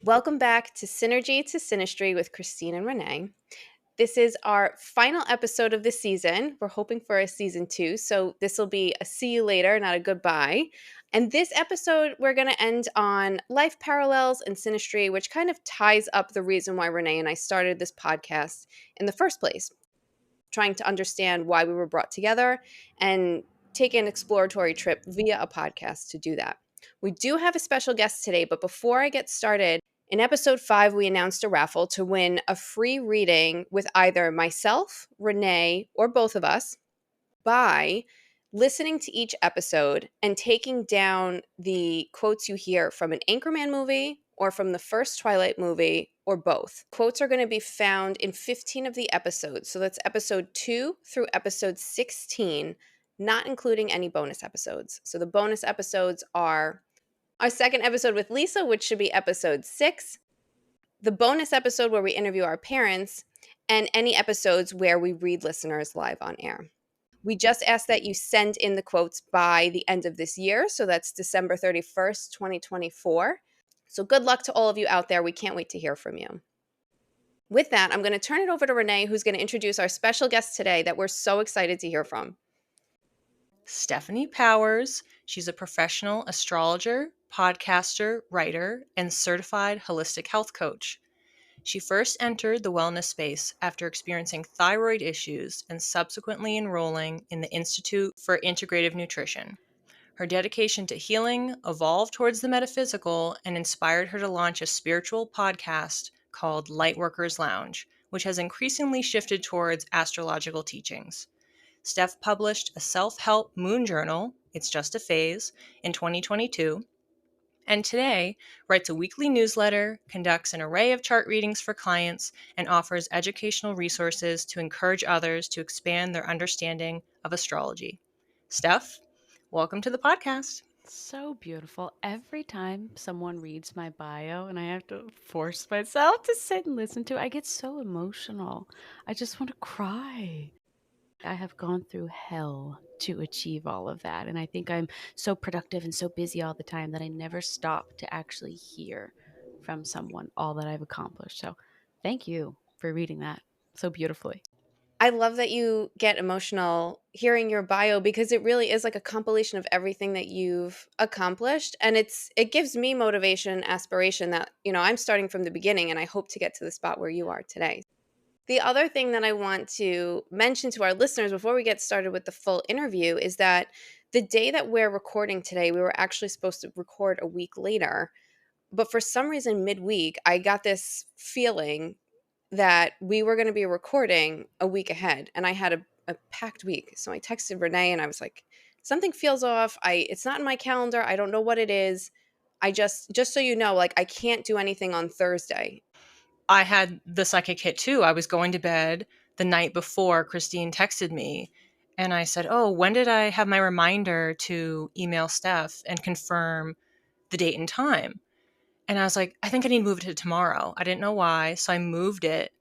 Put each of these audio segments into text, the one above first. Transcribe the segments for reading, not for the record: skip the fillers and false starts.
Welcome back to Synergy to Synastry with Christine and Renee. This is our final episode of the season. We're hoping for a season 2, so this will be a see you later, not a goodbye. And this episode, we're going to end on life parallels and synastry, which kind of ties up the reason why Renee and I started this podcast in the first place, trying to understand why we were brought together and take an exploratory trip via a podcast to do that. We do have a special guest today, but before I get started, in episode 5, we announced a raffle to win a free reading with either myself, Renee, or both of us by listening to each episode and taking down the quotes you hear from an Anchorman movie or from the first Twilight movie or both. Quotes are going to be found in 15 of the episodes. So that's episode 2 through episode 16, not including any bonus episodes. So the bonus episodes are our second episode with Lisa, which should be episode 6, the bonus episode where we interview our parents, and any episodes where we read listeners live on air. We just ask that you send in the quotes by the end of this year. So that's December 31st, 2024. So good luck to all of you out there. We can't wait to hear from you. With that, I'm going to turn it over to Renee, who's going to introduce our special guest today that we're so excited to hear from. Stephanie Powers. She's a professional astrologer, podcaster, writer, and certified holistic health coach. She first entered the wellness space after experiencing thyroid issues and subsequently enrolling in the Institute for Integrative Nutrition. Her dedication to healing evolved towards the metaphysical and inspired her to launch a spiritual podcast called Lightworkers Lounge, which has increasingly shifted towards astrological teachings. Steph published a self-help moon journal, It's Just a Phase, in 2022, and today writes a weekly newsletter, conducts an array of chart readings for clients, and offers educational resources to encourage others to expand their understanding of astrology. Steph, welcome to the podcast. So beautiful. Every time someone reads my bio and I have to force myself to sit and listen to it, I get so emotional. I just want to cry. I have gone through hell to achieve all of that. And I think I'm so productive and so busy all the time that I never stop to actually hear from someone all that I've accomplished. So thank you for reading that so beautifully. I love that you get emotional hearing your bio because it really is like a compilation of everything that you've accomplished. And it gives me motivation, aspiration that, I'm starting from the beginning and I hope to get to the spot where you are today. The other thing that I want to mention to our listeners before we get started with the full interview is that the day that we're recording today, we were actually supposed to record a week later. But for some reason, midweek, I got this feeling that we were going to be recording a week ahead. And I had a packed week. So I texted Renee and I was like, something feels off. It's not in my calendar. I don't know what it is. I just so you know, like I can't do anything on Thursday. I had the psychic hit too. I was going to bed the night before Christine texted me and I said, oh, when did I have my reminder to email Steph and confirm the date and time? And I was like, I think I need to move it to tomorrow. I didn't know why. So I moved it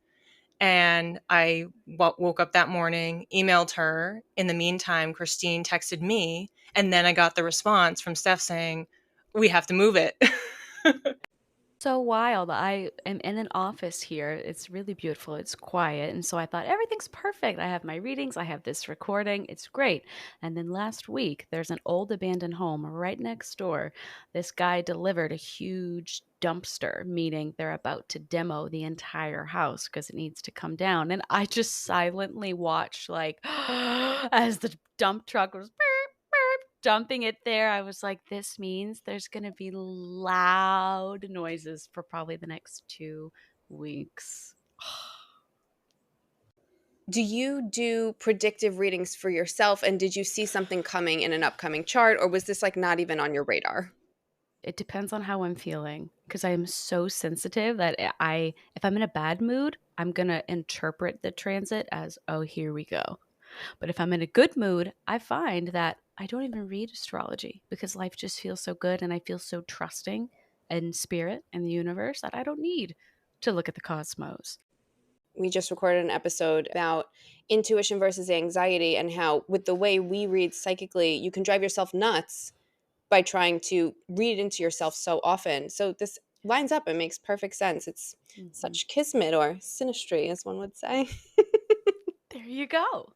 and I woke up that morning, emailed her. In the meantime, Christine texted me. And then I got the response from Steph saying, we have to move it. So wild. I am in an office here. It's really beautiful. It's quiet. And so I thought everything's perfect. I have my readings. I have this recording. It's great. And then last week, there's an old abandoned home right next door. This guy delivered a huge dumpster, meaning they're about to demo the entire house because it needs to come down. And I just silently watched like as the dump truck was dumping it there. I was like, this means there's going to be loud noises for probably the next 2 weeks. Do you do predictive readings for yourself? And did you see something coming in an upcoming chart? Or was this like not even on your radar? It depends on how I'm feeling because I am so sensitive that if I'm in a bad mood, I'm going to interpret the transit as, oh, here we go. But if I'm in a good mood, I find that I don't even read astrology because life just feels so good and I feel so trusting in spirit and the universe that I don't need to look at the cosmos. We just recorded an episode about intuition versus anxiety and how with the way we read psychically, you can drive yourself nuts by trying to read into yourself so often. So this lines up. It makes perfect sense. It's such kismet or synastry, as one would say. There you go.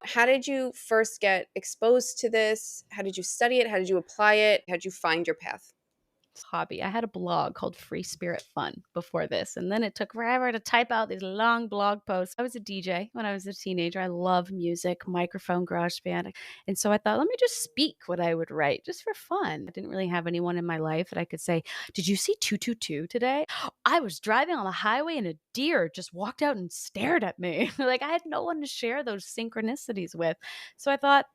How did you first get exposed to this? How did you study it? How did you apply it? How did you find your path? Hobby. I had a blog called Free Spirit Fun before this, and then it took forever to type out these long blog posts. I was a DJ when I was a teenager. I love music, microphone, garage band. And so I thought, let me just speak what I would write just for fun. I didn't really have anyone in my life that I could say, did you see 222 today? I was driving on the highway and a deer just walked out and stared at me. Like I had no one to share those synchronicities with. So I thought,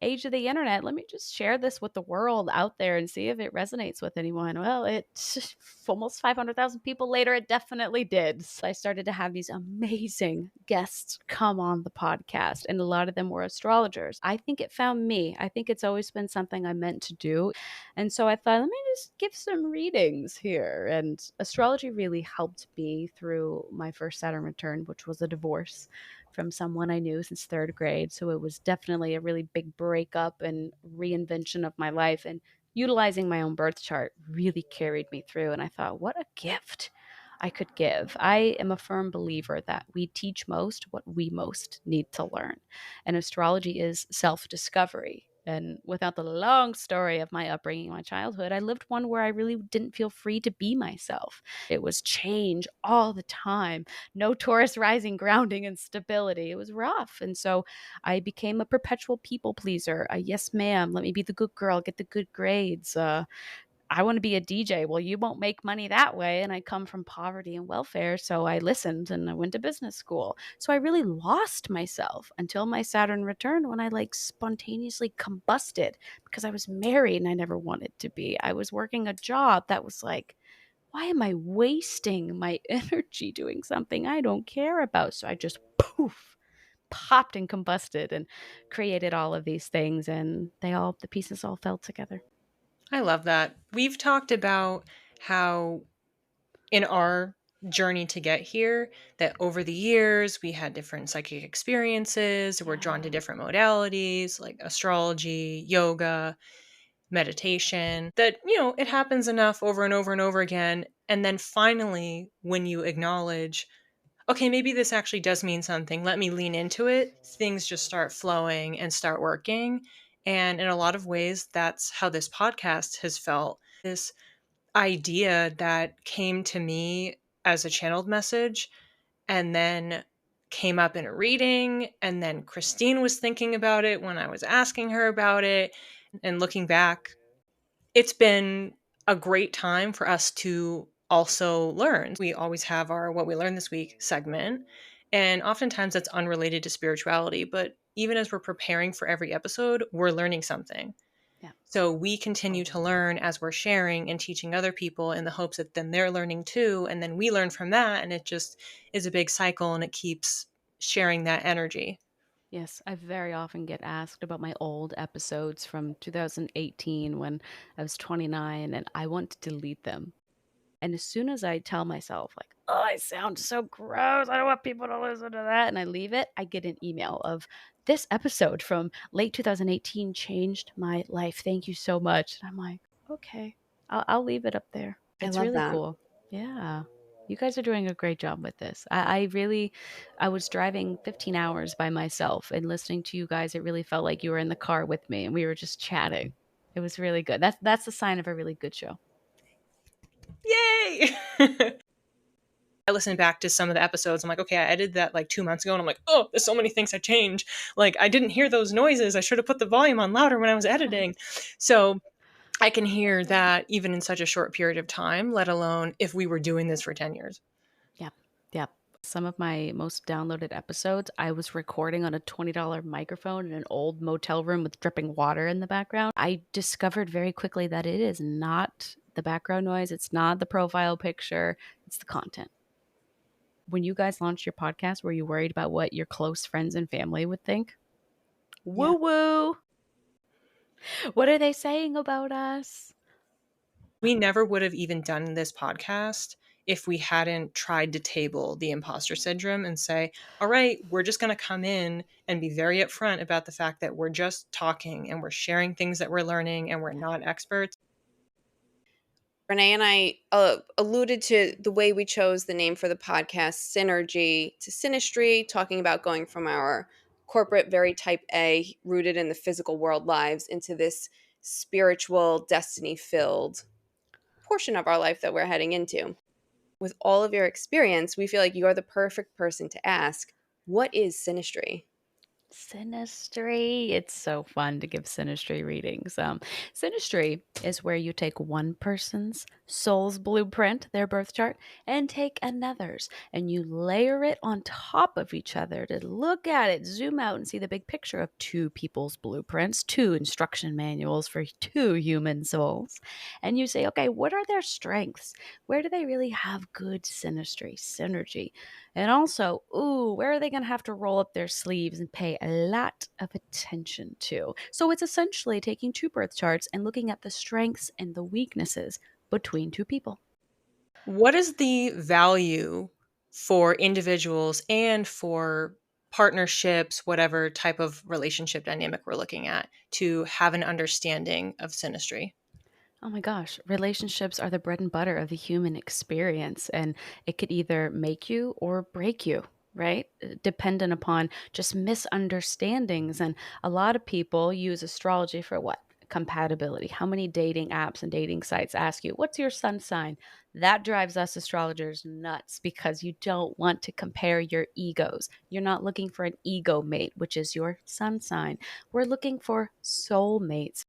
age of the internet, let me just share this with the world out there and see if it resonates with anyone. Well, it's almost 500,000 people later, it definitely did. So I started to have these amazing guests come on the podcast, and a lot of them were astrologers. I think it found me. I think it's always been something I meant to do. And so I thought, let me just give some readings here. And astrology really helped me through my first Saturn return, which was a divorce from someone I knew since third grade. So it was definitely a really big breakup and reinvention of my life. And utilizing my own birth chart really carried me through. And I thought, what a gift I could give. I am a firm believer that we teach most what we most need to learn. And astrology is self discovery. And without the long story of my upbringing, my childhood, I lived one where I really didn't feel free to be myself. It was change all the time, no Taurus rising grounding and stability. It was rough. And so I became a perpetual people pleaser. A yes, ma'am. Let me be the good girl, get the good grades. I want to be a DJ. Well, you won't make money that way. And I come from poverty and welfare. So I listened and I went to business school. So I really lost myself until my Saturn returned, when I like spontaneously combusted because I was married and I never wanted to be. I was working a job that was like, why am I wasting my energy doing something I don't care about? So I just poof, popped and combusted and created all of these things, and the pieces all fell together. I love that. We've talked about how in our journey to get here, that over the years we had different psychic experiences. We're drawn to different modalities like astrology, yoga, meditation, that, it happens enough over and over and over again. And then finally, when you acknowledge, okay, maybe this actually does mean something, let me lean into it, things just start flowing and start working. And in a lot of ways, that's how this podcast has felt. This idea that came to me as a channeled message and then came up in a reading. And then Christine was thinking about it when I was asking her about it. And looking back, it's been a great time for us to also learn. We always have our What We Learned This Week segment, and oftentimes that's unrelated to spirituality. But even as we're preparing for every episode, we're learning something. Yeah. So we continue to learn as we're sharing and teaching other people in the hopes that then they're learning too. And then we learn from that. And it just is a big cycle, and it keeps sharing that energy. Yes, I very often get asked about my old episodes from 2018 when I was 29, and I want to delete them. And as soon as I tell myself, like, oh, I sound so gross, I don't want people to listen to that, and I leave it, I get an email of, this episode from late 2018 changed my life. Thank you so much. And I'm like, okay, I'll leave it up there. I It's love really that. cool. Yeah. You guys are doing a great job with this. I was driving 15 hours by myself and listening to you guys. It really felt like you were in the car with me and we were just chatting. It was really good. That's the sign of a really good show. Yay! I listened back to some of the episodes. I'm like, okay, I edited that like 2 months ago. And I'm like, oh, there's so many things I changed. Like, I didn't hear those noises. I should have put the volume on louder when I was editing. So I can hear that even in such a short period of time, let alone if we were doing this for 10 years. Yep. Yep. Some of my most downloaded episodes, I was recording on a $20 microphone in an old motel room with dripping water in the background. I discovered very quickly that it is not the background noise, it's not the profile picture, it's the content. When you guys launched your podcast, were you worried about what your close friends and family would think? Woo woo. What are they saying about us? We never would have even done this podcast if we hadn't tried to table the imposter syndrome and say, all right, we're just going to come in and be very upfront about the fact that we're just talking and we're sharing things that we're learning and we're not experts. Renee and I alluded to the way we chose the name for the podcast, Synergy to Synastry, talking about going from our corporate, very type A, rooted in the physical world lives into this spiritual, destiny filled portion of our life that we're heading into. With all of your experience, we feel like you're the perfect person to ask, what is Synastry? Synastry. It's so fun to give synastry readings. Synastry is where you take one person's soul's blueprint, their birth chart, and take another's, and you layer it on top of each other to look at it, zoom out, and see the big picture of two people's blueprints, two instruction manuals for two human souls. And you say, okay, what are their strengths? Where do they really have good synastry, synergy? And also, where are they going to have to roll up their sleeves and pay a lot of attention to? So it's essentially taking two birth charts and looking at the strengths and the weaknesses between two people. What is the value for individuals and for partnerships, whatever type of relationship dynamic we're looking at, to have an understanding of synastry? Oh my gosh, relationships are the bread and butter of the human experience, and it could either make you or break you, right? Dependent upon just misunderstandings. And a lot of people use astrology for what? Compatibility. How many dating apps and dating sites ask you, what's your sun sign? That drives us astrologers nuts because you don't want to compare your egos. You're not looking for an ego mate, which is your sun sign. We're looking for soul mates.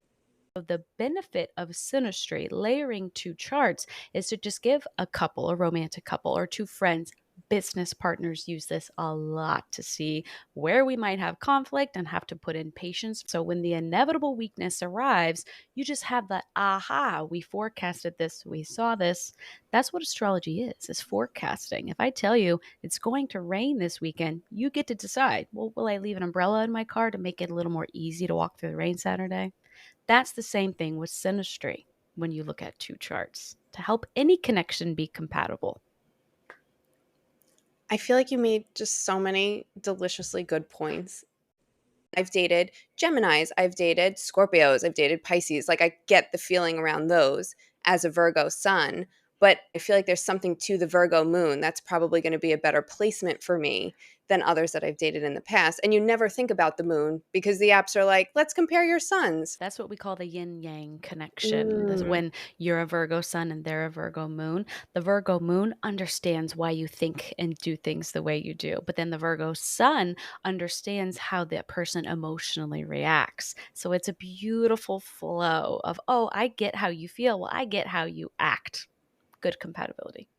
The benefit of synastry, layering two charts, is to just give a couple, a romantic couple, or two friends, business partners use this a lot to see where we might have conflict and have to put in patience. So when the inevitable weakness arrives, you just have that aha, we forecasted this, we saw this. That's what astrology is forecasting. If I tell you it's going to rain this weekend, you get to decide, well, will I leave an umbrella in my car to make it a little more easy to walk through the rain Saturday? That's the same thing with synastry when you look at two charts to help any connection be compatible. I feel like you made just so many deliciously good points. I've dated Geminis, I've dated Scorpios, I've dated Pisces. Like, I get the feeling around those as a Virgo sun, but I feel like there's something to the Virgo moon that's probably going to be a better placement for me than others that I've dated in the past. And you never think about the moon because the apps are like, let's compare your suns. That's what we call the yin yang connection. That's Mm. when you're a Virgo sun and they're a Virgo moon. The Virgo moon understands why you think and do things the way you do. But then the Virgo sun understands how that person emotionally reacts. So it's a beautiful flow of, oh, I get how you feel. Well, I get how you act. Good compatibility.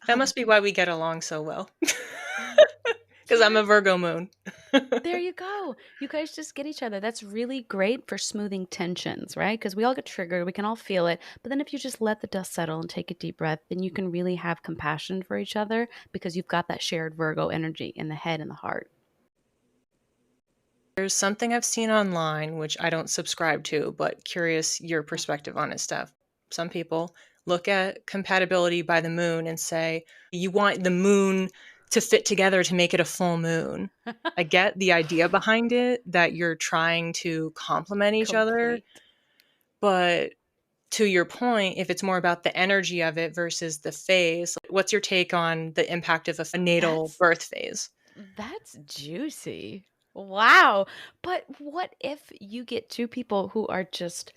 That Oh, must be why we get along so well. Because I'm Yeah. a Virgo moon. There you go. You guys just get each other. That's really great for smoothing tensions, right? Because we all get triggered. We can all feel it. But then if you just let the dust settle and take a deep breath, then you can really have compassion for each other because you've got that shared Virgo energy in the head and the heart. There's something I've seen online, which I don't subscribe to, but curious your perspective on it, Steph. Some people look at compatibility by the moon and say, you want the moon to fit together to make it a full moon. I get the idea behind it, that you're trying to complement each other. Complete. But to your point, if it's more about the energy of it versus the phase, what's your take on the impact of a natal That's birth phase? That's juicy. Wow. But what if you get two people who are just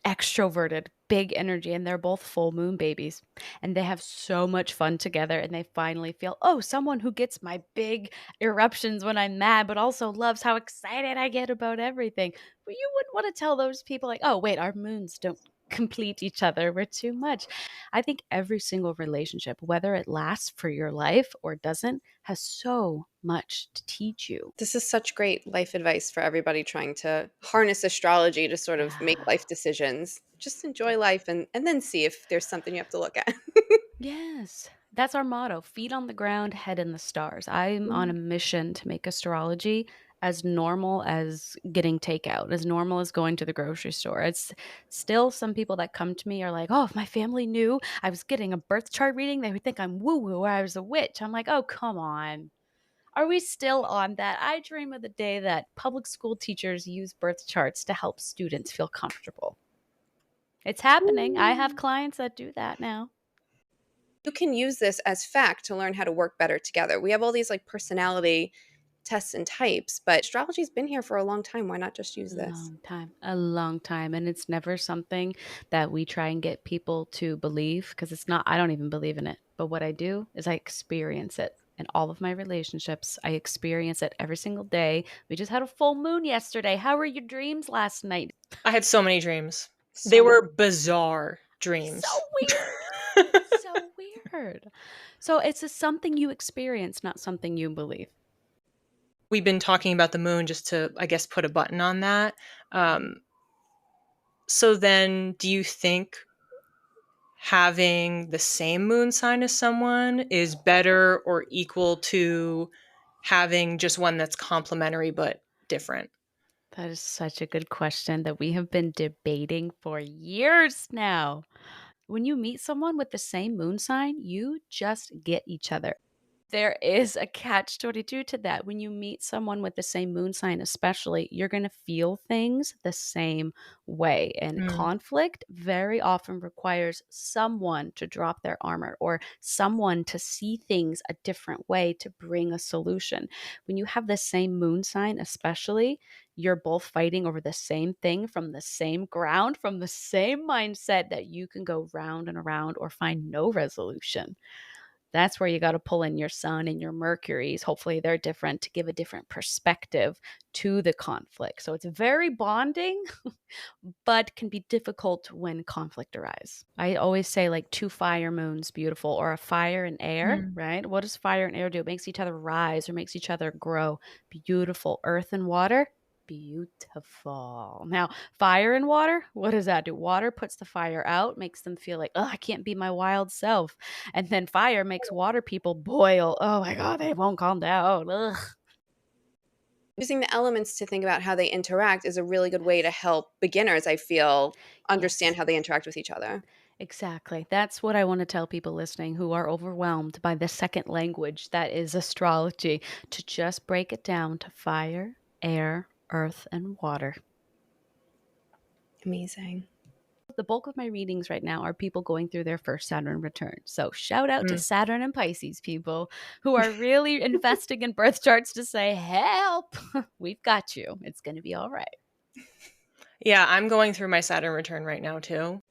extroverted, big energy, and they're both full moon babies, and they have so much fun together, and they finally feel, oh, someone who gets my big eruptions when I'm mad, but also loves how excited I get about everything. But you wouldn't want to tell those people, like, oh, wait, our moons don't complete each other. We're too much. I think every single relationship, whether it lasts for your life or doesn't, has so much to teach you. this is such great life advice for everybody trying to harness astrology to sort of make Yeah. life decisions. Just enjoy life and then see if there's something you have to look at. Yes. That's our motto, feet on the ground, head in the stars. I'm on a mission to make astrology as normal as getting takeout, as normal as going to the grocery store. It's still some people that come to me are like, oh, if my family knew I was getting a birth chart reading, they would think I'm woo woo or I was a witch. I'm like, oh, come on. Are we still on that? I dream of the day that public school teachers use birth charts to help students feel comfortable. It's happening. I have clients that do that now. You can use this as fact to learn how to work better together. We have all these like personality tests and types, but astrology's been here for a long time. Why not just use this? A long time. And it's never something that we try and get people to believe because it's not, I don't even believe in it. But what I do is I experience it in all of my relationships. I experience it every single day. We just had a full moon yesterday. How were your dreams last night? I had so many dreams. They So were bizarre So dreams. weird. So weird. So it's just something you experience, not something you believe. We've been talking about the moon just to, I guess, put a button on that. So then do you think having the same moon sign as someone is better or equal to having just one that's complementary but different? That is such a good question that we have been debating for years now. When you meet someone with the same moon sign, you just get each other. There is a catch 22 to that. When you meet someone with the same moon sign, especially, you're going to feel things the same way. And Mm. conflict very often requires someone to drop their armor or someone to see things a different way to bring a solution. When you have the same moon sign, especially, you're both fighting over the same thing from the same ground, from the same mindset that you can go round and around or find no resolution. That's where you got to pull in your sun and your Mercuries. Hopefully, they're different to give a different perspective to the conflict. So it's very bonding, but can be difficult when conflict arises. I always say, like, two fire moons, beautiful, or a fire and air, Mm. right? What does fire and air do? It makes each other rise or makes each other grow. Beautiful. Earth and water, beautiful. Now, fire and water, what does that do? Water puts the fire out, makes them feel like, oh, I can't be my wild self. And then fire makes water people boil. Oh my God, they won't calm down. Ugh. using the elements to think about how they interact is a really good way to help beginners, I feel, understand Yes. how they interact with each other. Exactly. That's what I want to tell people listening who are overwhelmed by the second language that is astrology, to just break it down to fire, air, earth, and water. Amazing. The bulk of my readings right now are people going through their first Saturn return. So shout out to Mm. Saturn and Pisces people who are really investing in birth charts to say, help, we've got you. It's going to be all right. Yeah, I'm going through my Saturn return right now too.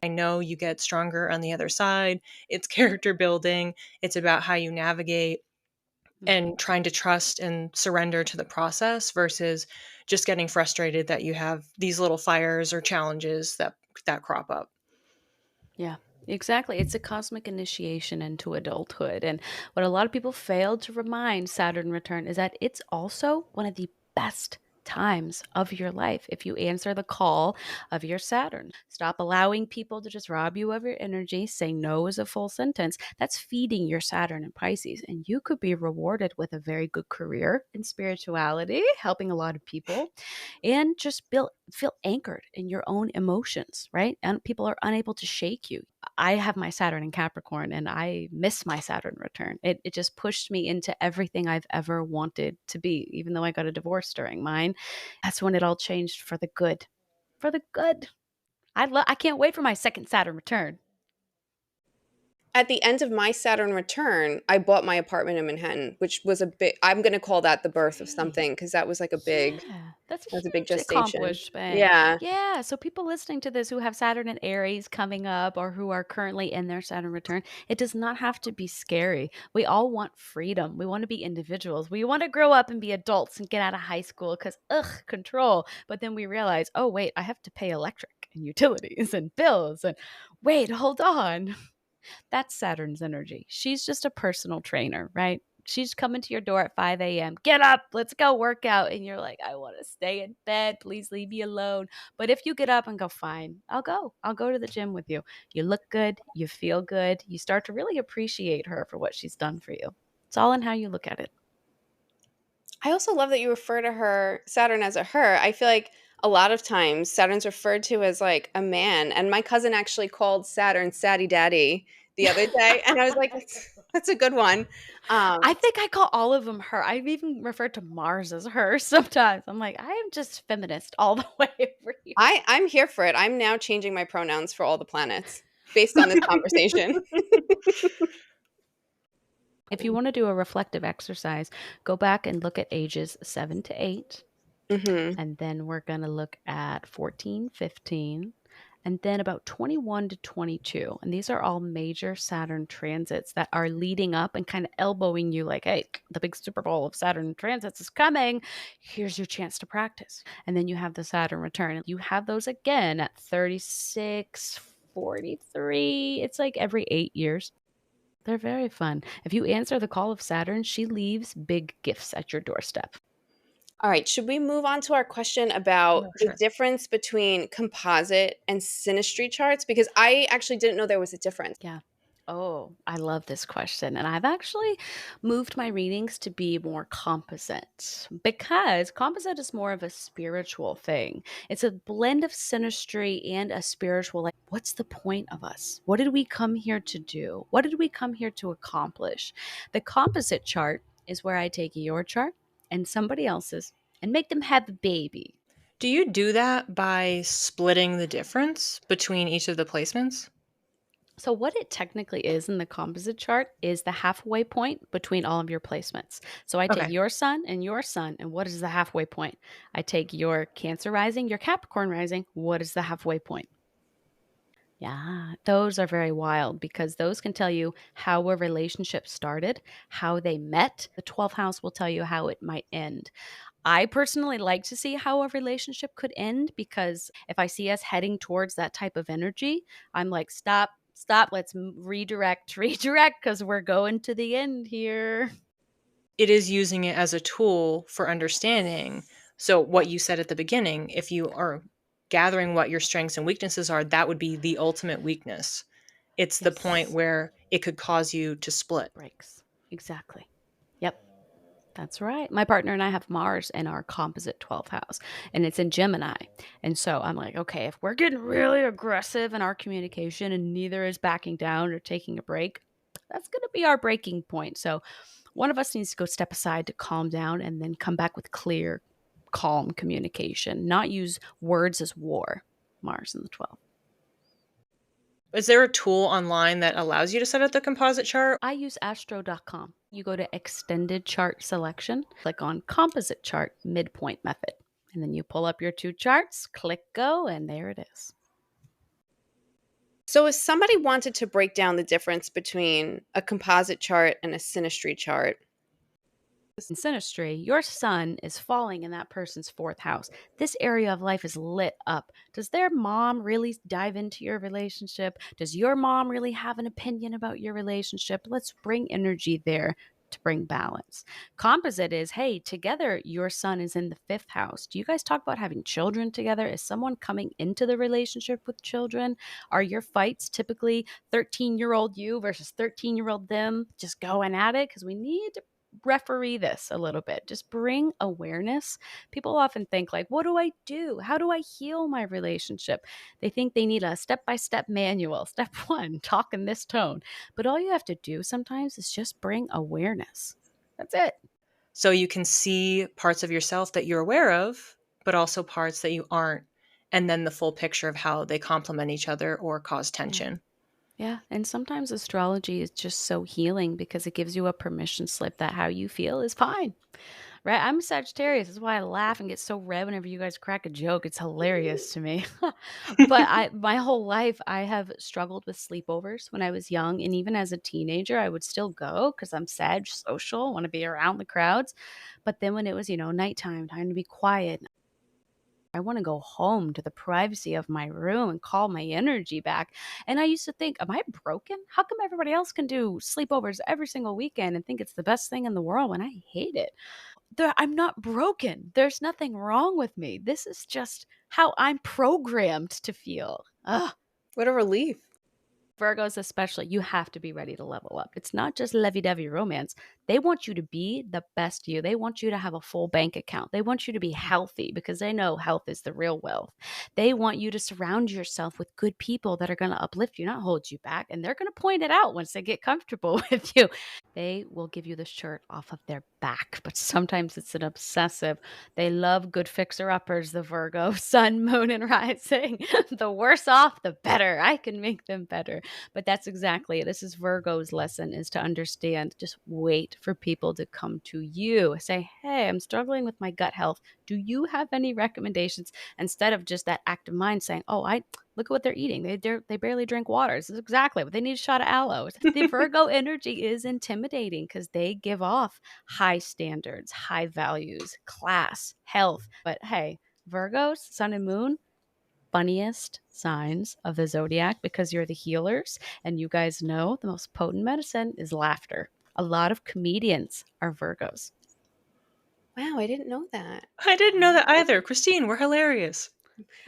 I know you get stronger on the other side. It's character building. It's about how you navigate and trying to trust and surrender to the process versus just getting frustrated that you have these little fires or challenges that crop up. Yeah, exactly. It's a cosmic initiation into adulthood. And what a lot of people fail to remind Saturn return is that it's also one of the best times of your life if you answer the call of your Saturn. Stop allowing people to just rob you of your energy. Say no is a full sentence. That's feeding your Saturn and Pisces. And you could be rewarded with a very good career in spirituality, helping a lot of people, and just feel anchored in your own emotions, right? And people are unable to shake you. I have my Saturn in Capricorn and I miss my Saturn return. It just pushed me into everything I've ever wanted to be, even though I got a divorce during mine. That's when it all changed for the good. For the good. I can't wait for my second Saturn return. At the end of my Saturn return, I bought my apartment in Manhattan, which was a big, I'm going to call that the birth of Great. something because that was like a big, Yeah, that's a that was a big huge gestation. accomplishment. Yeah. Yeah, so people listening to this who have Saturn and Aries coming up or who are currently in their Saturn return, it does not have to be scary. We all want freedom. We want to be individuals. We want to grow up and be adults and get out of high school because, ugh, control. But then we realize, oh, wait, I have to pay electric and utilities and bills. And wait, hold on. That's Saturn's energy. She's just a personal trainer, right? She's coming to your door at 5 a.m. Get up, let's go work out. And you're like, I want to stay in bed. Please leave me alone. But if you get up and go, fine, I'll go. I'll go to the gym with you. You look good. You feel good. You start to really appreciate her for what she's done for you. It's all in how you look at it. I also love that you refer to her, Saturn, as a her. I feel like a lot of times Saturn's referred to as like a man. And my cousin actually called Saturn Saddy Daddy the other day. And I was like, That's a good one. I think I call all of them her. I've even referred to Mars as her sometimes. I'm like, I am just feminist all the way over here. I'm here for it. I'm now changing my pronouns for all the planets based on this conversation. If you want to do a reflective exercise, go back and look at ages 7 to 8. Mhm. And then we're going to look at 14, 15, and then about 21 to 22. And these are all major Saturn transits that are leading up and kind of elbowing you like, hey, the big Super Bowl of Saturn transits is coming. Here's your chance to practice. And then you have the Saturn return. You have those again at 36, 43. It's like every 8 years. They're very fun. If you answer the call of Saturn, she leaves big gifts at your doorstep. All right, should we move on to our question about No, the sure. difference between composite and synastry charts? Because I actually didn't know there was a difference. Yeah. Oh, I love this question. And I've actually moved my readings to be more composite because composite is more of a spiritual thing. It's a blend of synastry and a spiritual, like, what's the point of us? What did we come here to do? What did we come here to accomplish? The composite chart is where I take your chart and somebody else's and make them have a baby. Do you do that by splitting the difference between each of the placements? So what it technically is in the composite chart is the halfway point between all of your placements. So I take Okay. your sun, and what is the halfway point? I take your Cancer rising, your Capricorn rising, what is the halfway point? Yeah, those are very wild because those can tell you how a relationship started, how they met. The 12th house will tell you how it might end. I personally like to see how a relationship could end because if I see us heading towards that type of energy, I'm like, stop, stop, let's redirect, redirect, because we're going to the end here. It is using it as a tool for understanding. So, what you said at the beginning, if you are gathering what your strengths and weaknesses are, that would be the ultimate weakness. It's the point Yes, where it could cause you to split. breaks. Exactly. Yep. That's right. My partner and I have Mars in our composite 12th house, and it's in Gemini. And so I'm like, okay, if we're getting really aggressive in our communication and neither is backing down or taking a break, that's going to be our breaking point. So one of us needs to go step aside to calm down and then come back with clear, calm communication, not use words as war. Mars in the 12th. Is there a tool online that allows you to set up the composite chart? I use astro.com. You go to extended chart selection, click on composite chart midpoint method, and then you pull up your two charts, click go, and there it is. So if somebody wanted to break down the difference between a composite chart and a synastry chart, In Synastry, your sun is falling in that person's 4th house. This area of life is lit up. Does their mom really dive into your relationship? Does your mom really have an opinion about your relationship? Let's bring energy there to bring balance. Composite is, hey, together your sun is in the 5th house. Do you guys talk about having children together? Is someone coming into the relationship with children? Are your fights typically 13-year-old you versus 13-year-old them just going at it? Because we need to referee this a little bit. Just bring awareness. People often think like, what do I do? How do I heal my relationship? They think they need a step-by-step manual. Step 1, talk in this tone. But all you have to do sometimes is just bring awareness. That's it. So you can see parts of yourself that you're aware of, but also parts that you aren't. And then the full picture of how they complement each other or cause tension. Yeah, and sometimes astrology is just so healing because it gives you a permission slip that how you feel is fine. Right? I'm Sagittarius. That's why I laugh and get so red whenever you guys crack a joke. It's hilarious to me. But my whole life I have struggled with sleepovers when I was young, and even as a teenager I would still go cuz I'm Sag social, want to be around the crowds. But then when it was, nighttime, time to be quiet, I want to go home to the privacy of my room and call my energy back. And I used to think, am I broken? How come everybody else can do sleepovers every single weekend and think it's the best thing in the world when I hate it? I'm not broken. There's nothing wrong with me. This is just how I'm programmed to feel. Ugh. what a relief. Virgos especially, you have to be ready to level up. It's not just lovey-dovey romance. They want you to be the best you. They want you to have a full bank account. They want you to be healthy because they know health is the real wealth. They want you to surround yourself with good people that are going to uplift you, not hold you back. And they're going to point it out once they get comfortable with you. They will give you the shirt off of their back, but sometimes it's an obsessive. They love good fixer-uppers, the Virgo, sun, moon, and rising. The worse off, the better. I can make them better. But that's exactly it. This is Virgo's lesson, is to understand, just wait for people to come to you. Say, hey, I'm struggling with my gut health. Do you have any recommendations? Instead of just that active mind saying, oh, I look at what they're eating. They barely drink water. This is exactly what they need, a shot of aloe. The Virgo energy is intimidating because they give off high standards, high values, class, health. But hey, Virgos, sun and moon, funniest signs of the zodiac because you're the healers. And you guys know the most potent medicine is laughter. A lot of comedians are Virgos. Wow, I didn't know that. I didn't know that either. Christine, we're hilarious.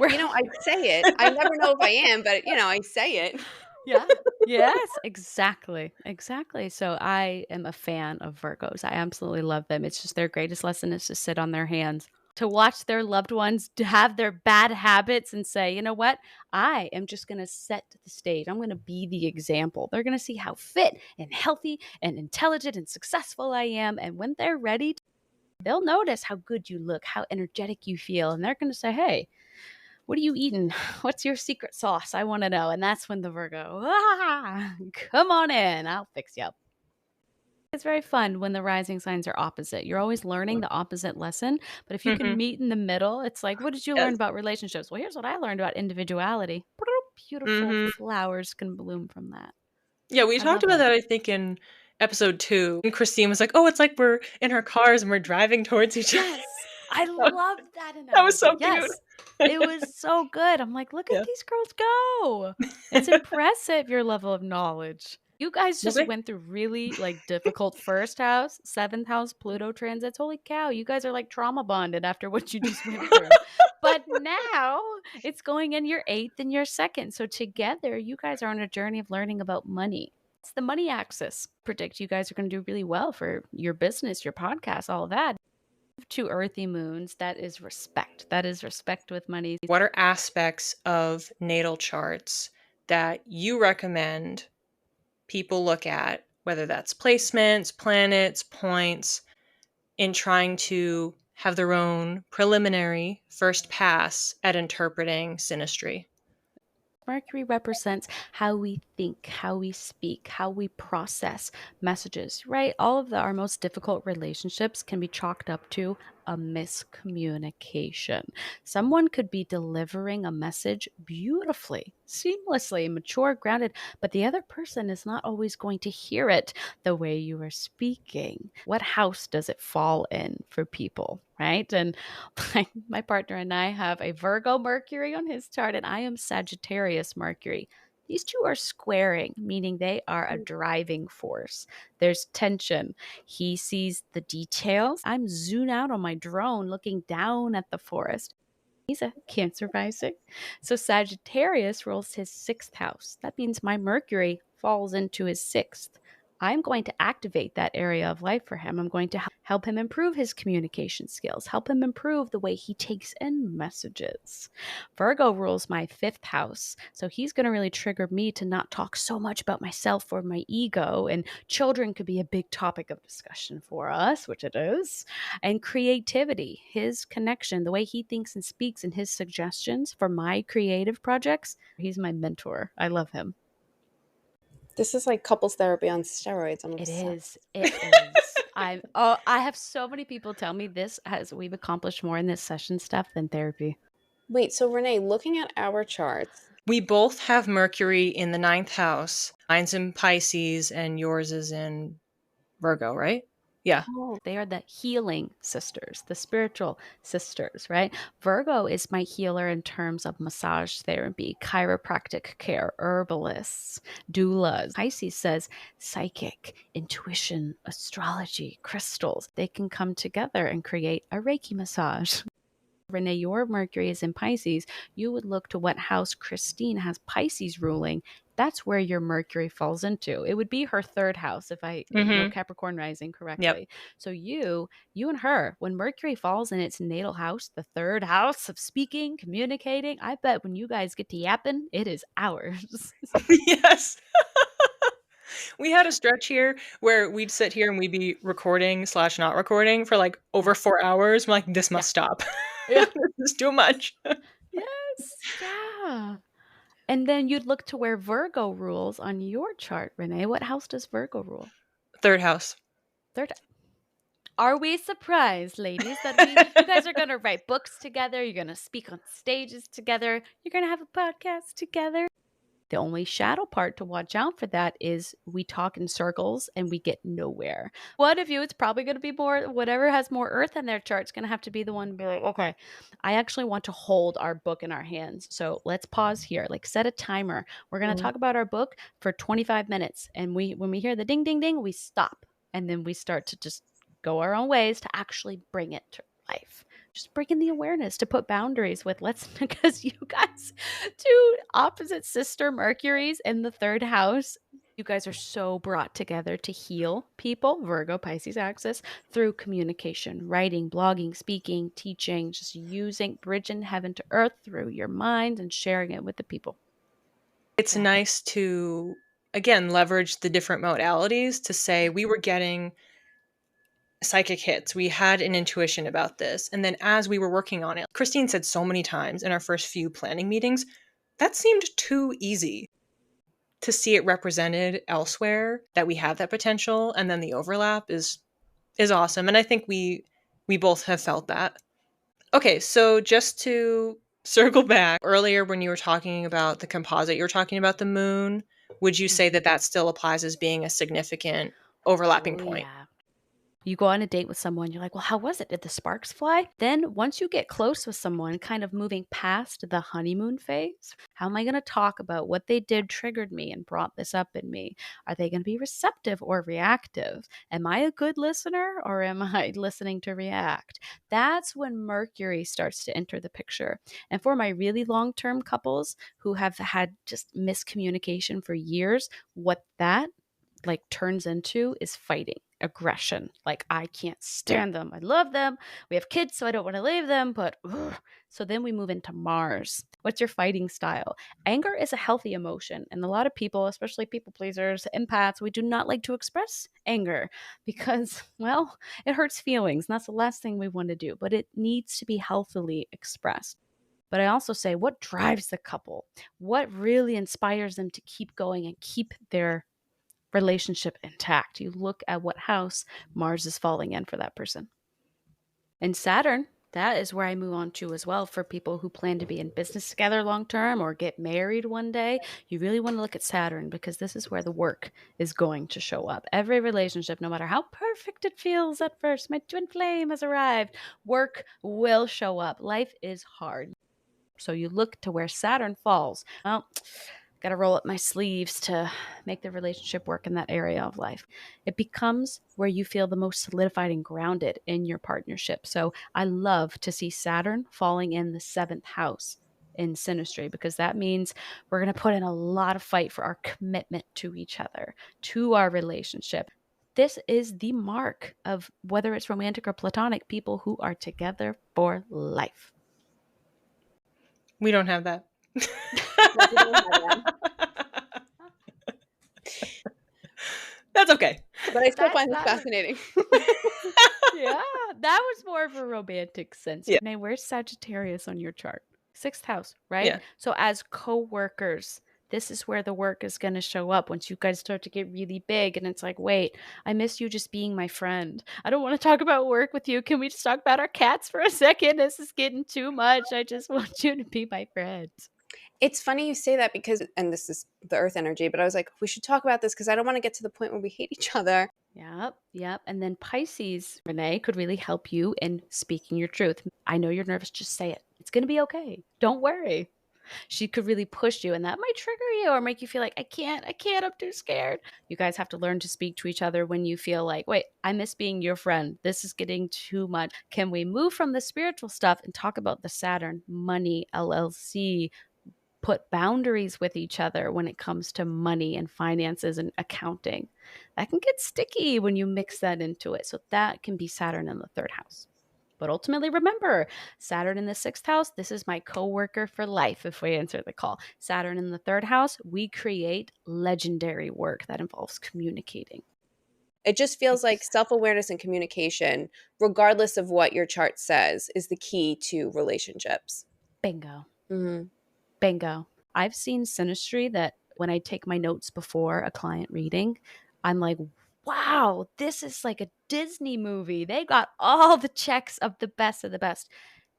I say it. I never know if I am, but I say it. Yeah. Yes, exactly. Exactly. So I am a fan of Virgos. I absolutely love them. It's just their greatest lesson is to sit on their hands, to watch their loved ones to have their bad habits and say, you know what? I am just going to set the stage. I'm going to be the example. They're going to see how fit and healthy and intelligent and successful I am. And when they're ready, they'll notice how good you look, how energetic you feel. And they're going to say, hey, what are you eating? What's your secret sauce? I want to know. And that's when the Virgo, come on in. I'll fix you up. It's very fun when the rising signs are opposite. You're always learning the opposite lesson. But if you can meet in the middle, it's like, what did you learn about relationships? Well, here's what I learned about individuality. Beautiful flowers can bloom from that. Yeah, we talked about that, I think, in episode 2. And Christine was like, oh, it's like we're in our cars and we're driving towards each other. Yes. I loved that analogy. That was so yes. cute. It was so good. I'm like, look at these girls go. It's impressive, your level of knowledge. You guys just went through really difficult first house, 7th house Pluto transits. Holy cow, you guys are like trauma bonded after what you just went through. But now it's going in your 8th and your 2nd. So together, you guys are on a journey of learning about money. It's the money axis. Predict you guys are going to do really well for your business, your podcast, all of that. 2 earthy moons, that is respect. That is respect with money. What are aspects of natal charts that you recommend people look at, whether that's placements, planets, points, in trying to have their own preliminary first pass at interpreting synastry? Mercury represents how we think, how we speak, how we process messages, right? All of our most difficult relationships can be chalked up to a miscommunication. Someone could be delivering a message beautifully, seamlessly, mature, grounded, but the other person is not always going to hear it the way you are speaking. What house does it fall in for people, right? And my partner and I have a Virgo Mercury on his chart, and I am Sagittarius Mercury. These two are squaring, meaning they are a driving force. There's tension. He sees the details. I'm zoomed out on my drone looking down at the forest. He's a Cancer rising. So Sagittarius rules his 6th house. That means my Mercury falls into his 6th. I'm going to activate that area of life for him. I'm going to help him improve his communication skills, help him improve the way he takes in messages. Virgo rules my 5th house, so he's going to really trigger me to not talk so much about myself or my ego, and children could be a big topic of discussion for us, which it is, and creativity, his connection, the way he thinks and speaks, and his suggestions for my creative projects. He's my mentor. I love him. This is like couples therapy on steroids. I'm obsessed. It is. I have so many people tell me we've accomplished more in this session stuff than therapy. Wait, so Renee, looking at our charts, we both have Mercury in the 9th house. Mine's in Pisces and yours is in Virgo, right? Yeah. Oh, they are the healing sisters, the spiritual sisters, right? Virgo is my healer in terms of massage therapy, chiropractic care, herbalists, doulas. Pisces says psychic, intuition, astrology, crystals. They can come together and create a Reiki massage. Renee, your Mercury is in Pisces. You would look to what house Christine has Pisces ruling. That's where your Mercury falls into. It would be her third house if I know Capricorn rising correctly. Yep. So you and her, when Mercury falls in its natal house, the third house of speaking, communicating, I bet when you guys get to yapping, it is ours. Yes. We had a stretch here where we'd sit here and we'd be recording / not recording for like over 4 hours. I'm like, this must stop. Yeah. This is too much. Yes. Yeah. And then you'd look to where Virgo rules on your chart, Renee. What house does Virgo rule? Third house. Third. Are we surprised, ladies, that you guys are going to write books together? You're going to speak on stages together. You're going to have a podcast together. The only shadow part to watch out for that is we talk in circles and we get nowhere. One of you, it's probably going to be more, whatever has more earth in their chart, it's going to have to be the one to be like, okay, I actually want to hold our book in our hands. So let's pause here, like set a timer. We're going to talk about our book for 25 minutes. And when we hear the ding, ding, ding, we stop. And then we start to just go our own ways to actually bring it to life. Just bring in the awareness to put boundaries with because you guys, two opposite sister Mercuries in the third house, you guys are so brought together to heal people, Virgo, Pisces axis, through communication, writing, blogging, speaking, teaching, just bridging heaven to earth through your mind and sharing it with the people. It's nice to, again, leverage the different modalities to say we were getting psychic hits. We had an intuition about this. And then as we were working on it, Christine said so many times in our first few planning meetings, that seemed too easy to see it represented elsewhere, that we have that potential. And then the overlap is awesome. And I think we both have felt that. Okay, so just to circle back earlier when you were talking about the composite, you were talking about the moon. Would you say that still applies as being a significant overlapping point? Yeah. You go on a date with someone, you're like, well, how was it? Did the sparks fly? Then once you get close with someone, kind of moving past the honeymoon phase, how am I going to talk about what they did triggered me and brought this up in me? Are they going to be receptive or reactive? Am I a good listener or am I listening to react? That's when Mercury starts to enter the picture. And for my really long-term couples who have had just miscommunication for years, what that turns into is fighting, aggression. Like, I can't stand them. I love them. We have kids, so I don't want to leave them, but ugh. So then we move into Mars. What's your fighting style? Anger is a healthy emotion, and a lot of people, especially people pleasers, empaths, we do not like to express anger because, well, it hurts feelings, and that's the last thing we want to do, but it needs to be healthily expressed. But I also say, what drives the couple? What really inspires them to keep going and keep their relationship intact? You look at what house Mars is falling in for that person. And Saturn, that is where I move on to as well for people who plan to be in business together long term or get married one day. You really want to look at Saturn because this is where the work is going to show up. Every relationship, no matter how perfect it feels at first, my twin flame has arrived, work will show up. Life is hard. So you look to where Saturn falls. Well, got to roll up my sleeves to make the relationship work in that area of life. It becomes where you feel the most solidified and grounded in your partnership. So I love to see Saturn falling in the 7th house in Synastry because that means we're going to put in a lot of fight for our commitment to each other, to our relationship. This is the mark of whether it's romantic or platonic, people who are together for life. We don't have that. That's okay. But I still find this fascinating. Yeah, that was more of a romantic sense. Yeah. Renee, where's Sagittarius on your chart? 6th house, right? Yeah. So as co-workers, this is where the work is going to show up once you guys start to get really big. And it's like, wait, I miss you just being my friend. I don't want to talk about work with you. Can we just talk about our cats for a second? This is getting too much. I just want you to be my friend. It's funny you say that because, and this is the earth energy, but I was like, we should talk about this because I don't want to get to the point where we hate each other. Yep. And then Pisces, Renee, could really help you in speaking your truth. I know you're nervous. Just say it. It's going to be okay. Don't worry. She could really push you, and that might trigger you or make you feel like, I can't, I'm too scared. You guys have to learn to speak to each other when you feel like, wait, I miss being your friend. This is getting too much. Can we move from the spiritual stuff and talk about the Saturn, money, LLC, put boundaries with each other when it comes to money and finances and accounting? That can get sticky when you mix that into it. So that can be Saturn in the third house. But ultimately, remember, Saturn in the sixth house, this is my coworker for life if we answer the call. Saturn in the third house, we create legendary work that involves communicating. It just feels like self-awareness and communication, regardless of what your chart says, is the key to relationships. Bingo. Mhm. Bingo. I've seen Synastry that when I take my notes before a client reading, I'm like, wow, this is like a Disney movie. They got all the checks of the best of the best.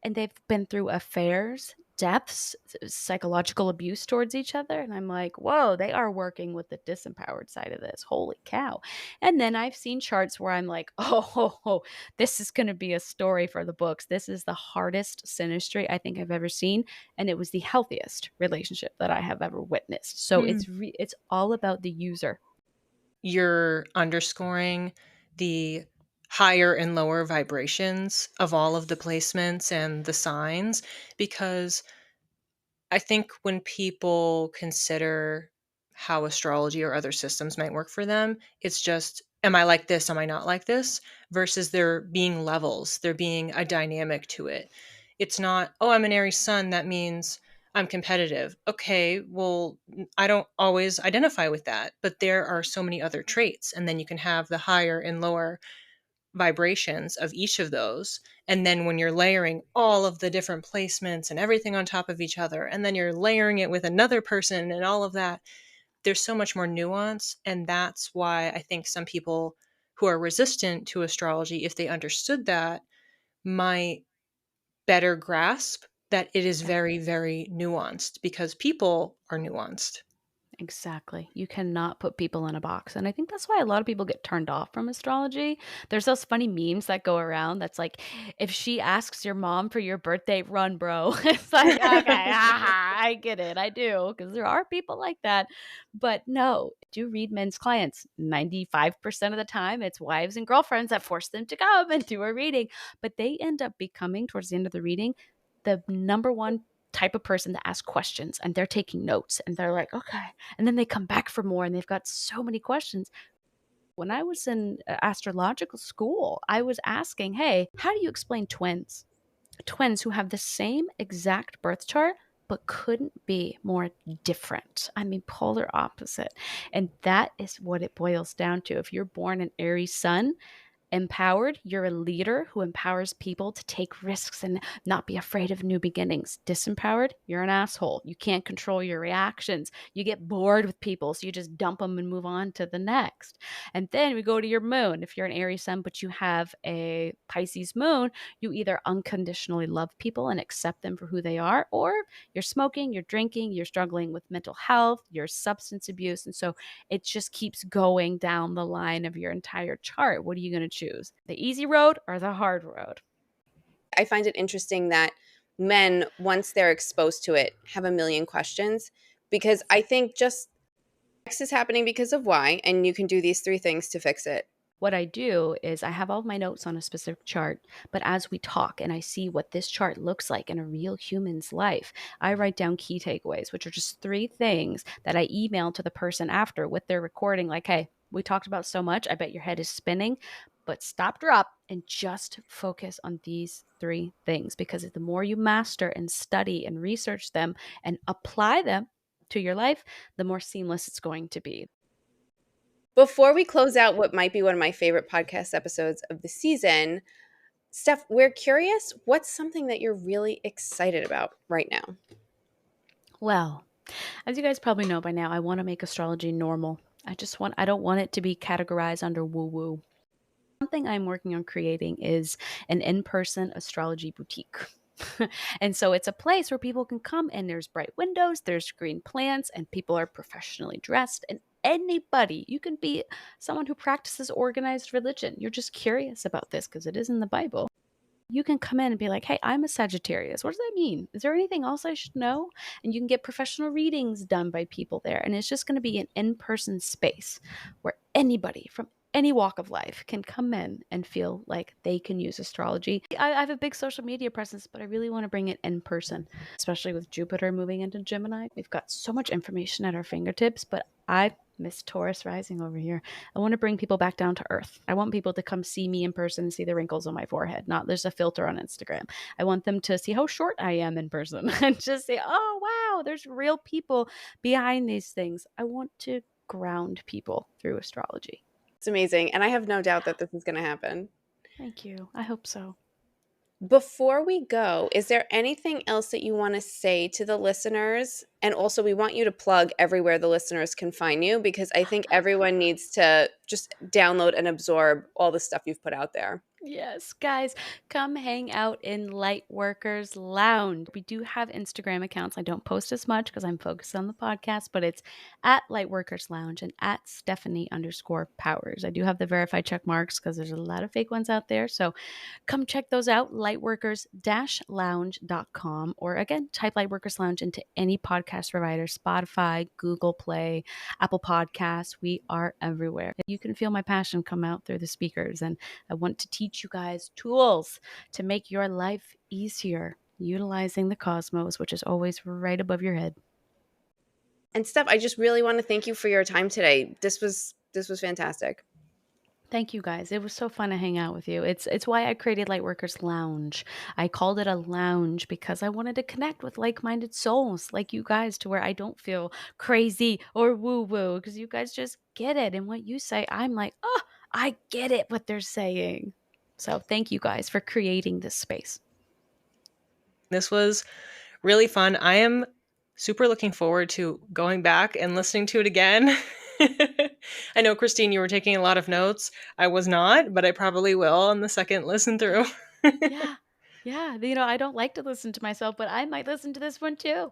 And they've been through affairs, deaths, psychological abuse towards each other. And I'm like, whoa, they are working with the disempowered side of this. Holy cow. And then I've seen charts where I'm like, oh, this is going to be a story for the books. This is the hardest Synastry I think I've ever seen. And it was the healthiest relationship that I have ever witnessed. So it's all about the user. You're underscoring the higher and lower vibrations of all of the placements and the signs, because I think when people consider how astrology or other systems might work for them, it's just, am I like this? Am I not like this? Versus there being levels, there being a dynamic to it. It's not, oh, I'm an Aries sun. That means I'm competitive. Okay, well, I don't always identify with that, but there are so many other traits. And then you can have the higher and lower vibrations of each of those. And then when you're layering all of the different placements and everything on top of each other, and then you're layering it with another person and all of that, there's so much more nuance. And that's why I think some people who are resistant to astrology, if they understood that, might better grasp that it is very, very nuanced, because people are nuanced. Exactly. You cannot put people in a box. And I think that's why a lot of people get turned off from astrology. There's those funny memes that go around that's like, if she asks your mom for your birthday, run, bro. It's like, okay, I get it. I do. Because there are people like that. But no, do read men's clients. 95% of the time, it's wives and girlfriends that force them to come and do a reading. But they end up becoming, towards the end of the reading, the number one type of person to ask questions, and they're taking notes and they're like, okay. And then they come back for more and they've got so many questions. When I was in astrological school, I was asking, hey, how do you explain twins? Twins who have the same exact birth chart, but couldn't be more different. I mean, polar opposite. And that is what it boils down to. If you're born an Aries sun, empowered, you're a leader who empowers people to take risks and not be afraid of new beginnings. Disempowered, you're an asshole. You can't control your reactions. You get bored with people, so you just dump them and move on to the next. And then we go to your moon. If you're an Aries sun, but you have a Pisces moon, you either unconditionally love people and accept them for who they are, or you're smoking, you're drinking, you're struggling with mental health, your substance abuse. And so it just keeps going down the line of your entire chart. What are you going to choose? The easy road or the hard road? I find it interesting that men, once they're exposed to it, have a million questions, because I think just X is happening because of Y, and you can do these 3 things to fix it. What I do is I have all of my notes on a specific chart, but as we talk and I see what this chart looks like in a real human's life, I write down key takeaways, which are just 3 things that I email to the person after with their recording, like, hey, we talked about so much. I bet your head is spinning, but stop, drop, and just focus on these 3 things, because the more you master and study and research them and apply them to your life, the more seamless it's going to be. Before we close out what might be one of my favorite podcast episodes of the season, Steph, we're curious, what's something that you're really excited about right now? Well, as you guys probably know by now, I want to make astrology normal. I don't want it to be categorized under woo woo. Something I'm working on creating is an in person astrology boutique. And so it's a place where people can come and there's bright windows, there's green plants, and people are professionally dressed. And anybody, you can be someone who practices organized religion. You're just curious about this because it is in the Bible. You can come in and be like, hey, I'm a Sagittarius. What does that mean? Is there anything else I should know? And you can get professional readings done by people there. And it's just going to be an in-person space where anybody from any walk of life can come in and feel like they can use astrology. I have a big social media presence, but I really want to bring it in person, especially with Jupiter moving into Gemini. We've got so much information at our fingertips, but I miss Taurus rising over here. I want to bring people back down to earth. I want people to come see me in person and see the wrinkles on my forehead, not there's a filter on Instagram. I want them to see how short I am in person and just say, oh, wow, there's real people behind these things. I want to ground people through astrology. It's amazing. And I have no doubt that this is going to happen. Thank you. I hope so. Before we go, is there anything else that you want to say to the listeners? And also, we want you to plug everywhere the listeners can find you, because I think everyone needs to just download and absorb all the stuff you've put out there. Yes, guys, come hang out in Lightworkers Lounge. We do have Instagram accounts. I don't post as much because I'm focused on the podcast, but it's at Lightworkers Lounge and at Stephanie_Powers. I do have the verified check marks because there's a lot of fake ones out there. So come check those out, lightworkers-lounge.com, or again, type Lightworkers Lounge into any podcast provider, Spotify, Google Play, Apple Podcasts. We are everywhere. You can feel my passion come out through the speakers, and I want to teach you guys tools to make your life easier, utilizing the cosmos, which is always right above your head. And Steph, I just really want to thank you for your time today. This was fantastic. Thank you guys. It was so fun to hang out with you. It's why I created Lightworkers Lounge. I called it a lounge because I wanted to connect with like-minded souls like you guys, to where I don't feel crazy or woo-woo, because you guys just get it. And what you say, I'm like, oh, I get it, what they're saying. So thank you guys for creating this space. This was really fun. I am super looking forward to going back and listening to it again. I know, Christine, you were taking a lot of notes. I was not, but I probably will on the second listen through. Yeah. Yeah. I don't like to listen to myself, but I might listen to this one too.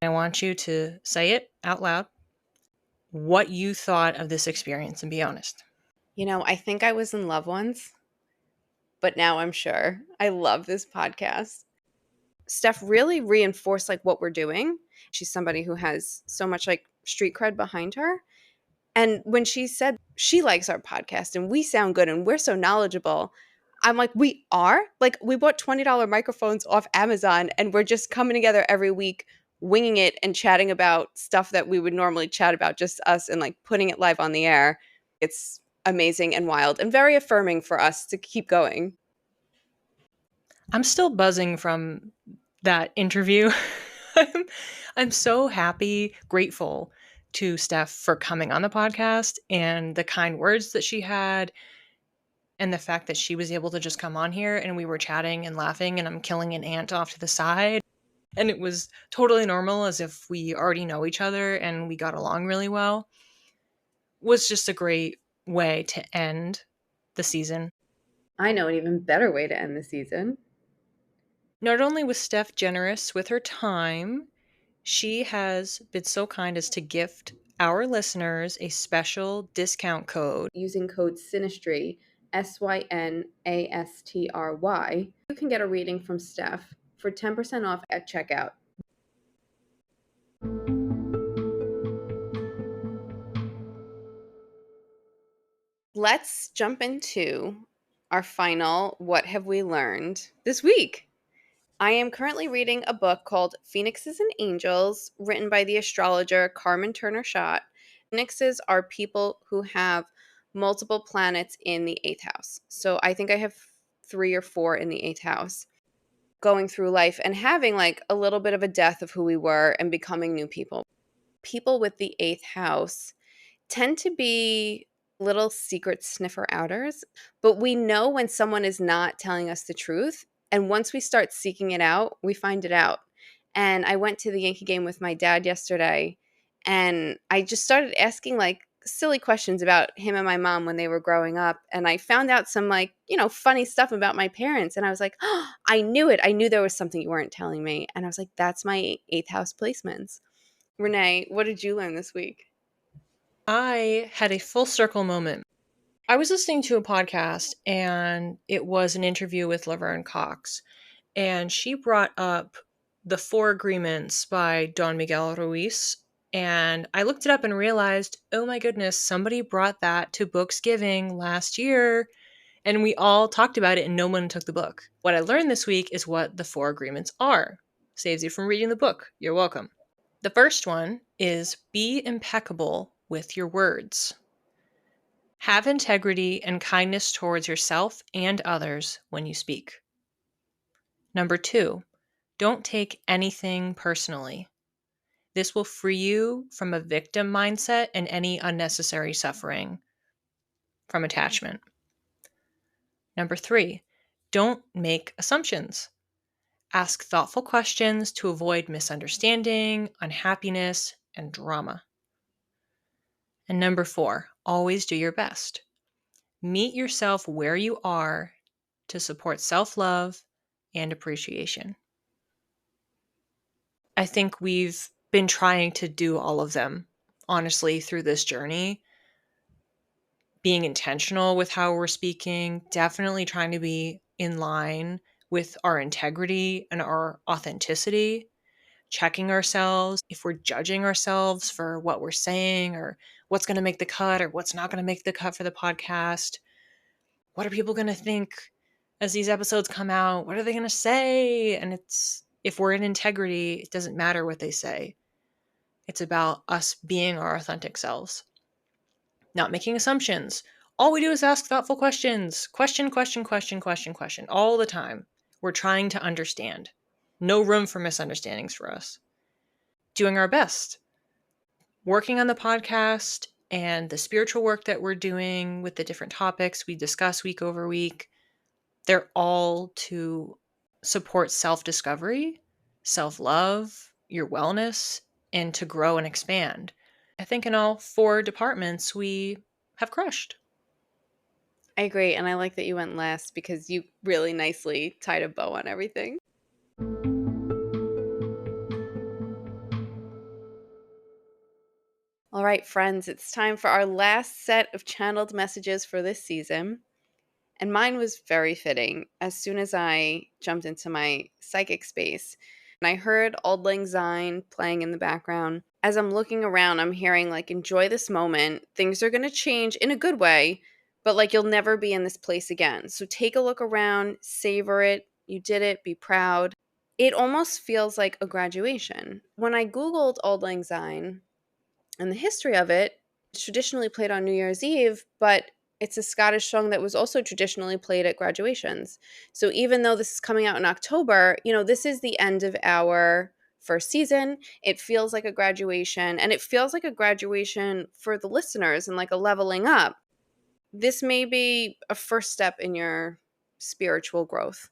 I want you to say it out loud, what you thought of this experience, and be honest. I think I was in love once, but now I'm sure. I love this podcast. Steph really reinforced what we're doing. She's somebody who has so much street cred behind her. And when she said she likes our podcast and we sound good and we're so knowledgeable, I'm like, we are? We bought $20 microphones off Amazon and we're just coming together every week, winging it and chatting about stuff that we would normally chat about, just us, and putting it live on the air. It's amazing and wild and very affirming for us to keep going. I'm still buzzing from that interview. I'm so happy, grateful to Steph for coming on the podcast and the kind words that she had, and the fact that she was able to just come on here and we were chatting and laughing, and I'm killing an ant off to the side. And it was totally normal, as if we already know each other and we got along really well. Was just a great way to end the season. I know an even better way to end the season. Not only was Steph generous with her time, she has been so kind as to gift our listeners a special discount code. Using code Synastry, SYNASTRY, you can get a reading from Steph for 10% off at checkout. Let's jump into our final What Have We Learned this week? I am currently reading a book called Phoenixes and Angels, written by the astrologer Carmen Turner Schott. Phoenixes are people who have multiple planets in the 8th house. So I think I have 3 or 4 in the 8th house. Going through life and having a little bit of a death of who we were and becoming new people. People with the 8th house tend to be little secret sniffer outers, but we know when someone is not telling us the truth. And once we start seeking it out, we find it out. And I went to the Yankee game with my dad yesterday, and I just started asking silly questions about him and my mom when they were growing up. And I found out some funny stuff about my parents. And I was like, oh, I knew it. I knew there was something you weren't telling me. And I was like, that's my 8th house placements. Renee, what did you learn this week? I had a full circle moment. I was listening to a podcast and it was an interview with Laverne Cox, and she brought up The Four Agreements by Don Miguel Ruiz. And I looked it up and realized, oh my goodness, somebody brought that to Booksgiving last year. And we all talked about it and no one took the book. What I learned this week is what the Four Agreements are. Saves you from reading the book. You're welcome. The first one is be impeccable with your words. Have integrity and kindness towards yourself and others when you speak. Number 2, don't take anything personally. This will free you from a victim mindset and any unnecessary suffering from attachment. Number 3, don't make assumptions. Ask thoughtful questions to avoid misunderstanding, unhappiness, and drama. And number 4, always do your best. Meet yourself where you are to support self-love and appreciation. I think we've been trying to do all of them, honestly, through this journey. Being intentional with how we're speaking, definitely trying to be in line with our integrity and our authenticity, checking ourselves if we're judging ourselves for what we're saying or what's going to make the cut or what's not going to make the cut for the podcast. What are people going to think as these episodes come out? What are they going to say? And it's, if we're in integrity, it doesn't matter what they say. It's about us being our authentic selves, not making assumptions. All we do is ask thoughtful questions. Question, all the time. We're trying to understand. No room for misunderstandings for us. Doing our best. Working on the podcast and the spiritual work that we're doing with the different topics we discuss week over week, they're all to support self-discovery, self-love, your wellness, and to grow and expand. I think in all 4 departments, we have crushed. I agree, and I like that you went last because you really nicely tied a bow on everything. All right, friends, it's time for our last set of channeled messages for this season. And mine was very fitting. As soon as I jumped into my psychic space, and I heard Auld Lang Syne playing in the background. As I'm looking around, I'm hearing, like, enjoy this moment. Things are going to change in a good way, but, like, you'll never be in this place again. So take a look around, savor it. You did it, be proud. It almost feels like a graduation. When I Googled Auld Lang Syne and the history of it, it's traditionally played on New Year's Eve, but it's a Scottish song that was also traditionally played at graduations. So even though this is coming out in October, this is the end of our first season. It feels like a graduation, and it feels like a graduation for the listeners and like a leveling up. This may be a first step in your spiritual growth.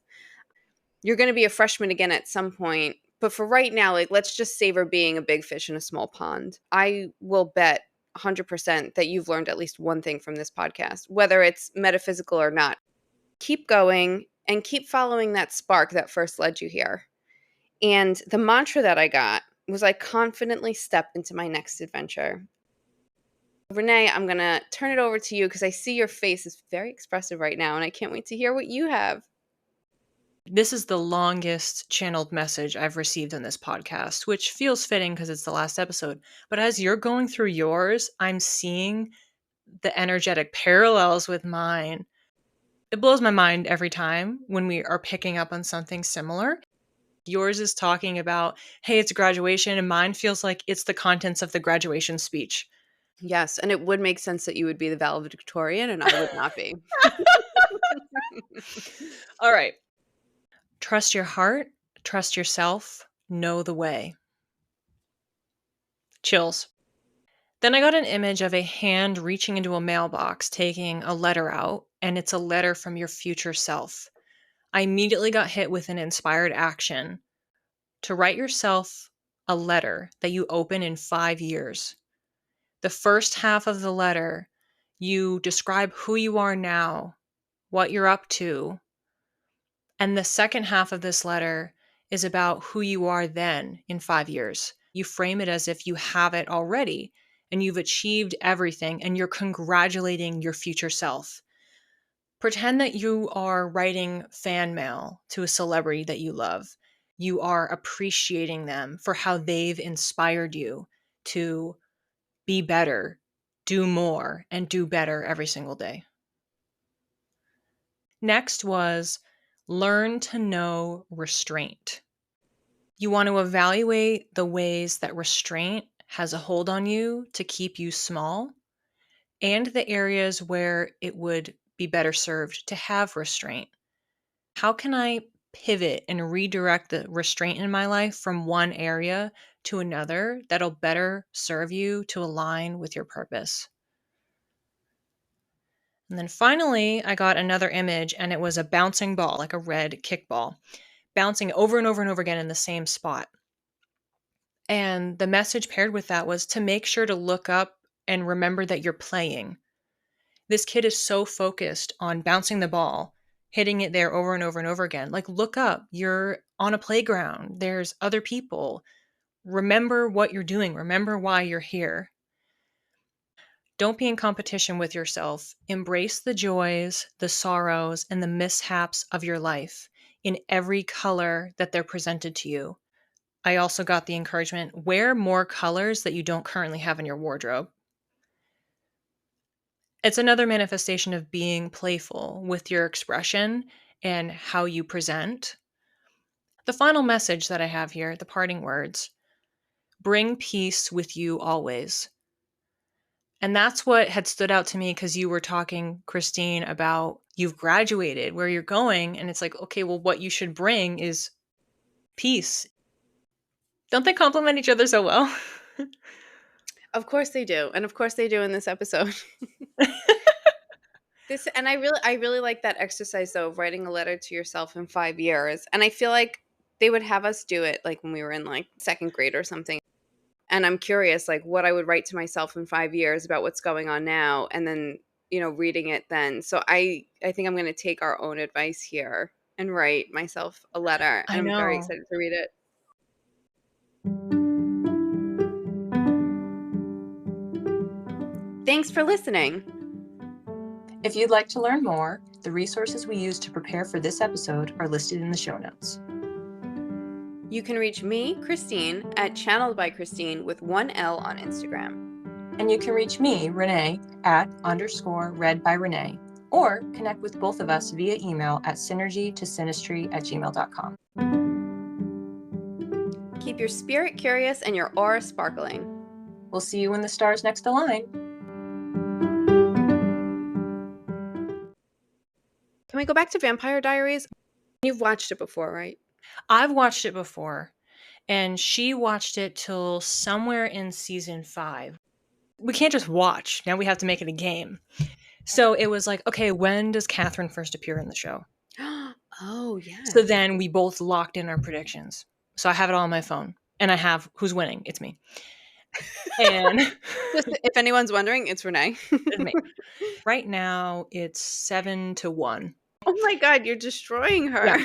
You're going to be a freshman again at some point, but for right now, like, let's just savor being a big fish in a small pond. I will bet 100% that you've learned at least one thing from this podcast, whether it's metaphysical or not. Keep going and keep following that spark that first led you here. And the mantra that I got was, I confidently step into my next adventure. Renee, I'm going to turn it over to you because I see your face is very expressive right now, and I can't wait to hear what you have. This is the longest channeled message I've received on this podcast, which feels fitting because it's the last episode. But as you're going through yours, I'm seeing the energetic parallels with mine. It blows my mind every time when we are picking up on something similar. Yours is talking about, hey, it's graduation, and mine feels like it's the contents of the graduation speech. Yes, and it would make sense that you would be the valedictorian and I would not be. All right. Trust your heart, trust yourself, know the way. Chills. Then I got an image of a hand reaching into a mailbox, taking a letter out, and it's a letter from your future self. I immediately got hit with an inspired action to write yourself a letter that you open in 5 years. The first half of the letter, you describe who you are now, what you're up to. And the second half of this letter is about who you are then in 5 years. You frame it as if you have it already and you've achieved everything and you're congratulating your future self. Pretend that you are writing fan mail to a celebrity that you love. You are appreciating them for how they've inspired you to be better, do more, and do better every single day. Next was learn to know restraint. You want to evaluate the ways that restraint has a hold on you to keep you small and the areas where it would be better served to have restraint. How can I pivot and redirect the restraint in my life from one area to another that'll better serve you to align with your purpose? And then finally, I got another image and it was a bouncing ball, like a red kickball, bouncing over and over and over again in the same spot. And the message paired with that was to make sure to look up and remember that you're playing. This kid is so focused on bouncing the ball, hitting it there over and over and over again. Like, look up. You're on a playground. There's other people. Remember what you're doing. Remember why you're here. Don't be in competition with yourself. Embrace the joys, the sorrows, and the mishaps of your life in every color that they're presented to you. I also got the encouragement, wear more colors that you don't currently have in your wardrobe. It's another manifestation of being playful with your expression and how you present. The final message that I have here, the parting words, bring peace with you always. And that's what had stood out to me because you were talking, Christine, about you've graduated, where you're going. And it's like, okay, well, what you should bring is peace. Don't they complement each other so well? Of course they do. And of course they do in this episode. And I really like that exercise though of writing a letter to yourself in 5 years. And I feel like they would have us do it like when we were in like second grade or something. And I'm curious like what I would write to myself in 5 years about what's going on now and then, reading it then. So I think I'm going to take our own advice here and write myself a letter, I and I'm very know. excited to read it. Thanks for listening. If you'd like to learn more, the resources we used to prepare for this episode are listed in the show notes. You can reach me, Christine, at Channeled by Christine with 1L on Instagram. And you can reach me, Renee, at _read by Renee, or connect with both of us via email at synergytosynastry@gmail.com. Keep your spirit curious and your aura sparkling. We'll see you when the stars next align. Can we go back to Vampire Diaries? You've watched it before, right? I've watched it before, and she watched it till somewhere in season 5. We can't just watch. Now we have to make it a game. So it was like, okay, when does Catherine first appear in the show? Oh, yeah. So then we both locked in our predictions. So I have it all on my phone, and I have who's winning. It's me. And Just if anyone's wondering, it's Renee. it's me. Right now, it's 7-1. Oh my God, you're destroying her. Yeah.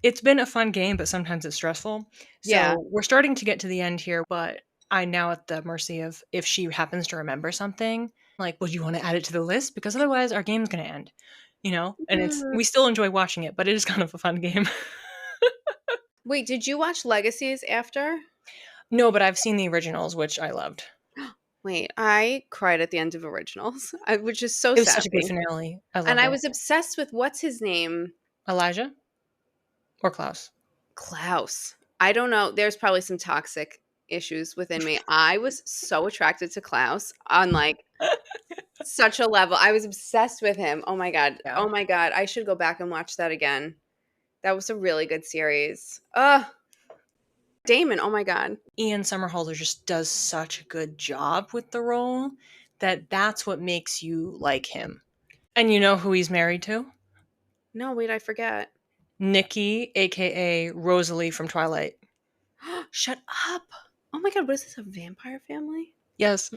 It's been a fun game, but sometimes it's stressful. So Yeah. we're starting to get to the end here, but I'm now at the mercy of if she happens to remember something, like, well, do you want to add it to the list? Because otherwise our game's going to end, and we still enjoy watching it, but it is kind of a fun game. Wait, did you watch Legacies after? No, but I've seen the originals, which I loved. Wait, I cried at the end of Originals, which is so It was sad. such a good finale. I loved And I it. was obsessed with what's his name? Elijah or Klaus? Klaus. I don't know. There's probably some toxic issues within me. I was so attracted to Klaus on like such a level. I was obsessed with him. Oh my God. Yeah. Oh my God. I should go back and watch that again. That was a really good series. Damon. Oh my God. Ian Somerhalder just does such a good job with the role that's what makes you like him. And you know who he's married to? No, wait, I forget. Nikki, aka Rosalie from Twilight. Shut up. Oh my God. What is this? A vampire family? Yes.